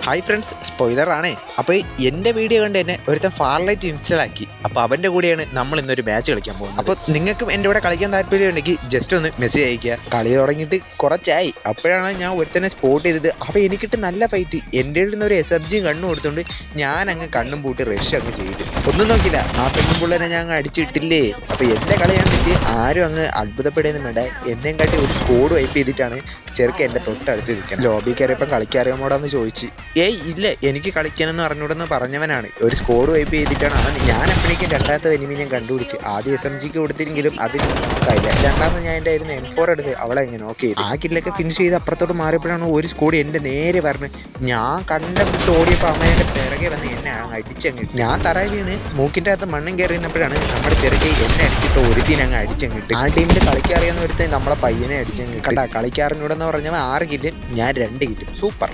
Hi friends, spoiler ആണേ. അപ്പോൾ എൻ്റെ വീഡിയോ കണ്ട് തന്നെ ഒരുത്തൻ ഫാർലൈറ്റ് ഇൻസ്റ്റാൾ ആക്കി. അപ്പോൾ അവൻ്റെ കൂടെയാണ് നമ്മൾ ഇന്നൊരു മാച്ച് കളിക്കാൻ പോകുന്നത്. അപ്പോൾ നിങ്ങൾക്കും എൻ്റെ കൂടെ കളിക്കാൻ താല്പര്യം ഉണ്ടെങ്കിൽ ജസ്റ്റ് ഒന്ന് മെസ്സേജ് അയക്കുക. കളി തുടങ്ങിയിട്ട് കുറച്ചായി, അപ്പോഴാണ് ഞാൻ ഒരുത്തനെ സ്പോട്ട് ചെയ്തത്. അപ്പോൾ എനിക്കിട്ട് നല്ല ഫൈറ്റ്. എൻ്റെ നിന്ന് ഒരു SFG കണ്ണു കൊടുത്തുകൊണ്ട് ഞാൻ അങ്ങ് കണ്ണും പൂട്ടി റഷ് അങ്ങ് ചെയ്തു. ഒന്നും നോക്കില്ല, ആ പെൺപിള്ളേനെ ഞാൻ അങ്ങ് അടിച്ചിട്ടില്ലേ. അപ്പോൾ എൻ്റെ കളിയാണെങ്കിൽ ആരും അങ്ങ് അത്ഭുതപ്പെടുന്നു വേണ്ട. എന്നെയും കാട്ടി ഒരു സ്കോഡ് വൈപ്പ് ചെയ്തിട്ടാണ് ചെറുക്ക് എൻ്റെ തൊട്ടടുത്ത് ഇരിക്കണം. ലോബി കയറിയപ്പം കളിക്കറിയാമോടാന്ന് ചോദിച്ച്, ഏയ് ഇല്ല എനിക്ക് കളിക്കാനെന്ന് അറിഞ്ഞൂടെന്ന് പറഞ്ഞവനാണ്. ഒരു സ്കോഡ് വൈപ്പ് ചെയ്തിട്ടാണ് അവൻ. ഞാൻ അപ്പോഴേക്കും രണ്ടാമത്തെ എനിമിനെ കണ്ടുപിടിച്ച്. ആദ്യം SMGക്ക് കൊടുത്തില്ലെങ്കിലും അത് നോക്കായില്ല. രണ്ടാമത് ഞാൻ എൻ്റെ ആയിരുന്നു M4 എടുത്ത് അവളെ ഇങ്ങനെ നോക്കി ചെയ്തു. ആ കില്ലൊക്കെ ഫിനിഷ് ചെയ്ത് അപ്പുറത്തോട്ട് മാറിയപ്പോഴാണ് ഒരു സ്കോഡ് എൻ്റെ നേരെ പറഞ്ഞ്. ഞാൻ കണ്ടുപിടിച്ച് ഓടിയപ്പോൾ അവൻ എൻ്റെ പിറകെ വന്ന് എന്നെ അടിച്ചങ്ങ്. ഞാൻ തറയിൽ വീണ് മൂക്കിൻ്റെ അകത്ത് മണ്ണും കയറിയിരുന്നപ്പോഴാണ് നമ്മുടെ ചെറുക്കെ എന്നെ അടിച്ചിട്ട് ഒരുത്തീനെ അങ്ങ് അടിച്ചങ്ങിട്ട്. ആ ടീമിൽ കളിക്കറിയാവുന്ന ഒരുത്തൻ നമ്മളെ പയ്യനെ അടിച്ചങ്ങ്. കണ്ടാ കളിക്കാറിനൂടെന്ന് പറഞ്ഞവൻ 6 കില്ലും ഞാൻ 2 കില്ലും. സൂപ്പർ.